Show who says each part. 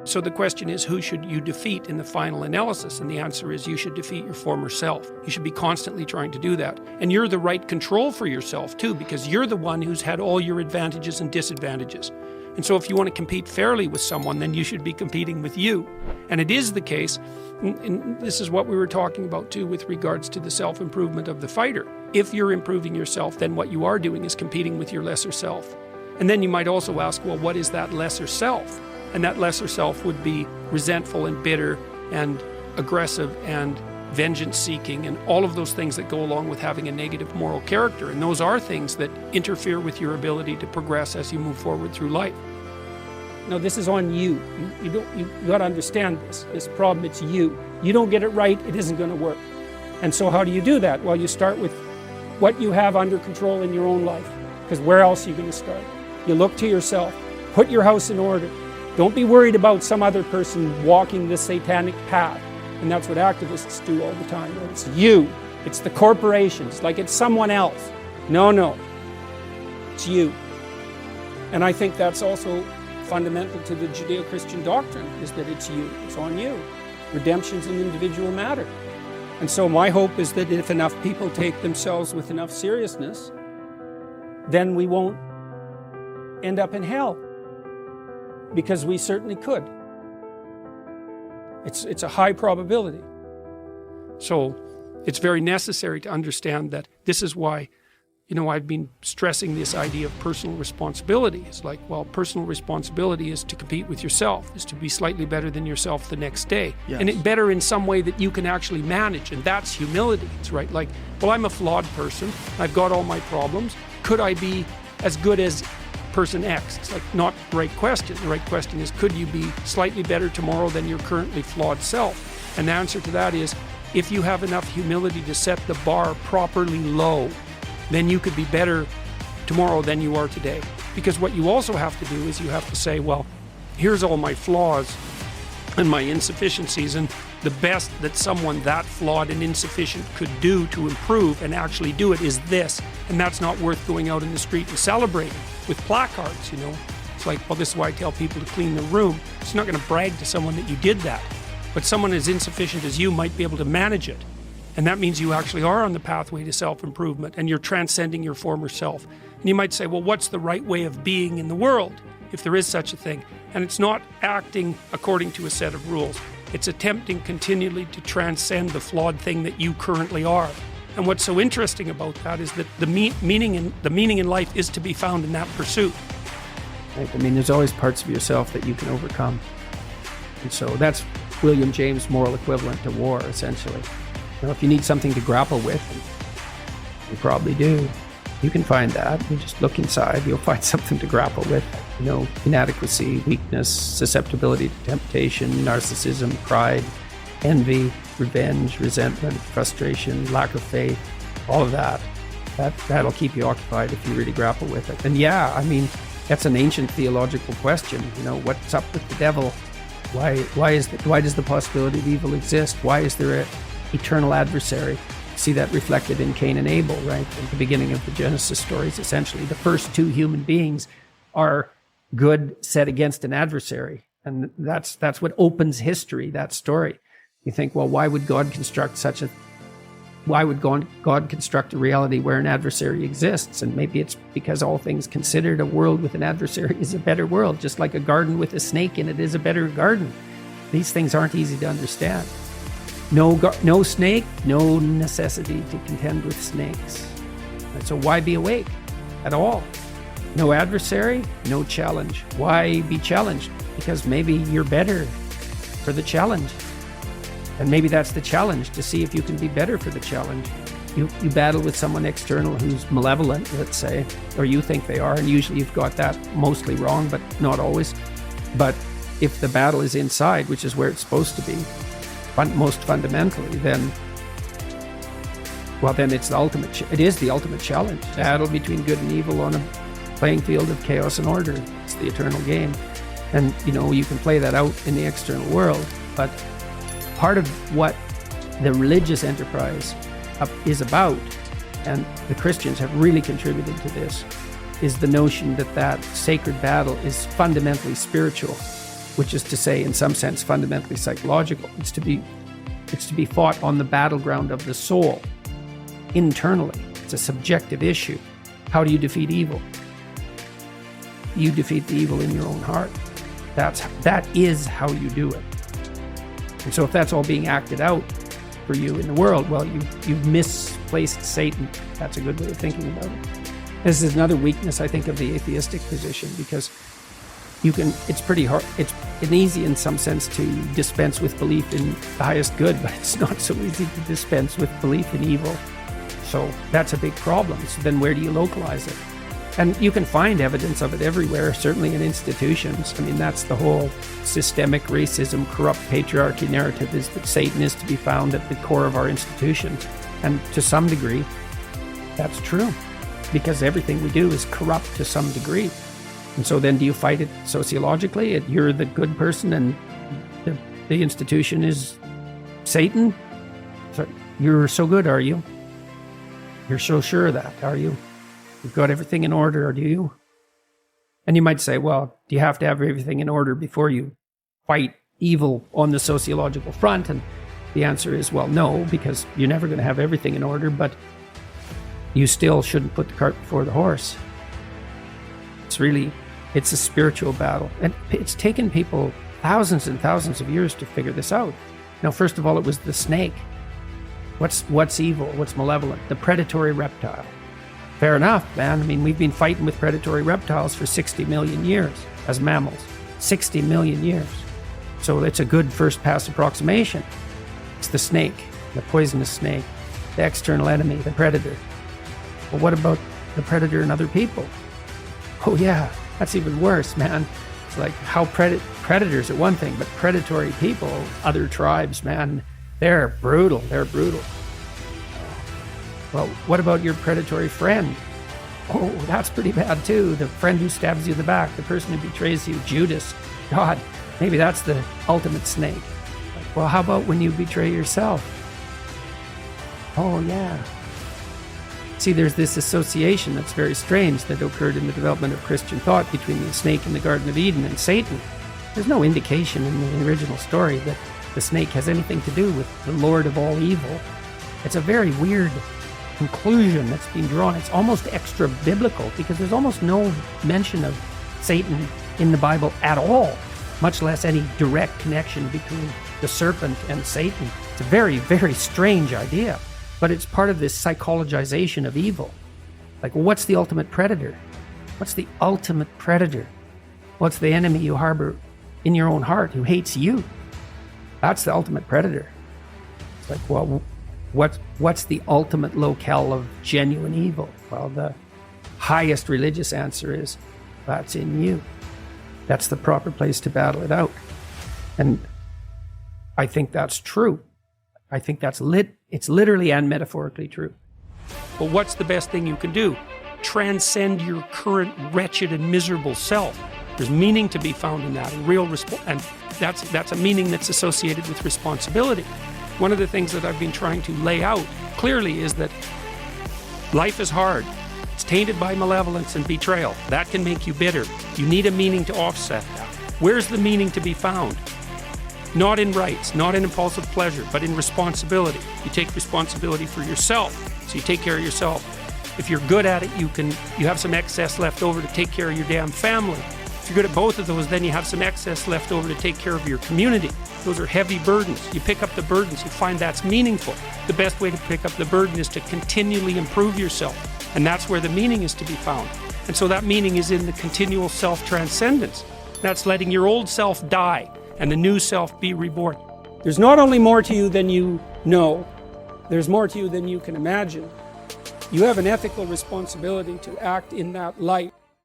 Speaker 1: So the question is, who should you defeat in the final analysis? And the answer is, you should defeat your former self. You should be constantly trying to do that. And you're the right control for yourself too, because you're the one who's had all your advantages and disadvantages. And so if you want to compete fairly with someone, then you should be competing with you. And it is the case, and this is what we were talking about too with regards to the self-improvement of the fighter. If you're improving yourself, then what you are doing is competing with your lesser self. And then you might also ask, well, what is that lesser self? And that lesser self would be resentful and bitter and aggressive and vengeance-seeking and all of those things that go along with having a negative moral character. And those are things that interfere with your ability to progress as you move forward through life. No, this is on you. You got to understand this problem. It's you. You don't get it right, it isn't going to work. And so how do you do that? Well, you start with what you have under control in your own life, because where else are you going to start? You look to yourself. Put your house in order. Don't be worried about some other person walking this satanic path. And that's what activists do all the time. It's you. It's the corporations, like it's someone else. No. It's you. And I think that's also fundamental to the Judeo-Christian doctrine, is that it's you. It's on you. Redemption's an individual matter. And so my hope is that if enough people take themselves with enough seriousness, then we won't end up in hell. Because we certainly could. It's a high probability. So it's very necessary to understand that this is why, I've been stressing this idea of personal responsibility. It's like, well, personal responsibility is to compete with yourself, is to be slightly better than yourself the next day. Yes. And better in some way that you can actually manage, and that's humility. It's right, like, well, I'm a flawed person, I've got all my problems, could I be as good as person X? It's like, not the right question. The right question is, could you be slightly better tomorrow than your currently flawed self? And the answer to that is, if you have enough humility to set the bar properly low, then you could be better tomorrow than you are today. Because what you also have to do is you have to say, well, here's all my flaws and my insufficiencies, and the best that someone that flawed and insufficient could do to improve and actually do it is this. And that's not worth going out in the street and celebrating with placards, It's like, well, this is why I tell people to clean their room. It's not going to brag to someone that you did that. But someone as insufficient as you might be able to manage it. And that means you actually are on the pathway to self-improvement, and you're transcending your former self. And you might say, well, what's the right way of being in the world, if there is such a thing? And it's not acting according to a set of rules. It's attempting continually to transcend the flawed thing that you currently are. And what's so interesting about that is that the meaning in life is to be found in that pursuit.
Speaker 2: Right? There's always parts of yourself that you can overcome. And so that's William James' moral equivalent to war, essentially. If you need something to grapple with, and you probably do, you can find that. You just look inside, you'll find something to grapple with. Inadequacy, weakness, susceptibility to temptation, narcissism, pride, envy, revenge, resentment, frustration, lack of faith, all of that. That'll keep you occupied if you really grapple with it. And that's an ancient theological question. What's up with the devil? Why does the possibility of evil exist? Why is there an eternal adversary? See that reflected in Cain and Abel, right? At the beginning of the Genesis stories, essentially. The first two human beings are good set against an adversary. And that's what opens history, that story. You think, well, why would God construct a reality where an adversary exists? And maybe it's because all things considered, a world with an adversary is a better world, just like a garden with a snake in it is a better garden. These things aren't easy to understand. No snake, no necessity to contend with snakes. And so why be awake at all? No adversary, no challenge. Why be challenged? Because maybe you're better for the challenge. And maybe that's the challenge, to see if you can be better for the challenge. You battle with someone external who's malevolent, let's say, or you think they are, and usually you've got that mostly wrong, but not always. But if the battle is inside, which is where it's supposed to be, most fundamentally, then it's it is the ultimate challenge. Battle between good and evil on a playing field of chaos and order. It's the eternal game. And, you can play that out in the external world, but part of what the religious enterprise is about, and the Christians have really contributed to this, is the notion that sacred battle is fundamentally spiritual. which is to say, in some sense, fundamentally psychological. It's to be fought on the battleground of the soul, internally. It's a subjective issue. How do you defeat evil? You defeat the evil in your own heart. That is how you do it. And so if that's all being acted out for you in the world, well, you've misplaced Satan. That's a good way of thinking about it. This is another weakness, I think, of the atheistic position, because it's pretty hard, it's easy in some sense to dispense with belief in the highest good, but it's not so easy to dispense with belief in evil. So that's a big problem. So then where do you localize it? And you can find evidence of it everywhere, certainly in institutions. I mean, that's the whole systemic racism, corrupt patriarchy narrative, is that Satan is to be found at the core of our institutions. And to some degree, that's true, because everything we do is corrupt to some degree. And so then do you fight it sociologically? You're the good person and the institution is Satan? So you're so good, are you? You're so sure of that, are you? You've got everything in order, or do you? And you might say, well, do you have to have everything in order before you fight evil on the sociological front? And the answer is, well, no, because you're never going to have everything in order, but you still shouldn't put the cart before the horse. It's a spiritual battle. And it's taken people thousands and thousands of years to figure this out. Now, first of all, it was the snake. What's evil? What's malevolent? The predatory reptile. Fair enough, man. I mean, we've been fighting with predatory reptiles for 60 million years as mammals. 60 million years. So it's a good first pass approximation. It's the snake, the poisonous snake, the external enemy, the predator. But what about the predator and other people? Oh yeah, that's even worse, man. It's like how predators are one thing, but predatory people, other tribes, man, they're brutal. They're brutal. Well, what about your predatory friend? Oh, that's pretty bad too. The friend who stabs you in the back, the person who betrays you, Judas. God, maybe that's the ultimate snake. Like, well, how about when you betray yourself? Oh, yeah. See, there's this association that's very strange that occurred in the development of Christian thought between the snake in the Garden of Eden and Satan. There's no indication in the original story that the snake has anything to do with the Lord of all evil. It's a very weird conclusion that's been drawn. It's almost extra biblical, because there's almost no mention of Satan in the Bible at all, much less any direct connection between the serpent and Satan. It's a very, very strange idea, but it's part of this psychologization of evil. Like, what's the ultimate predator? What's the ultimate predator? What's the enemy you harbor in your own heart who hates you? That's the ultimate predator. It's like, well, what's the ultimate locale of genuine evil? Well, the highest religious answer is, that's in you. That's the proper place to battle it out. And I think that's true. I think it's literally and metaphorically true.
Speaker 1: But what's the best thing you can do? Transcend your current wretched and miserable self. There's meaning to be found in that, and that's a meaning that's associated with responsibility. One of the things that I've been trying to lay out clearly is that life is hard. It's tainted by malevolence and betrayal. That can make you bitter. You need a meaning to offset that. Where's the meaning to be found? Not in rights, not in impulsive pleasure, but in responsibility. You take responsibility for yourself, so you take care of yourself. If you're good at it, you have some excess left over to take care of your damn family. If you're good at both of those, then you have some excess left over to take care of your community. Those are heavy burdens. You pick up the burdens, you find that's meaningful. The best way to pick up the burden is to continually improve yourself. And that's where the meaning is to be found. And so that meaning is in the continual self-transcendence. That's letting your old self die and the new self be reborn. There's not only more to you than you know, there's more to you than you can imagine. You have an ethical responsibility to act in that light.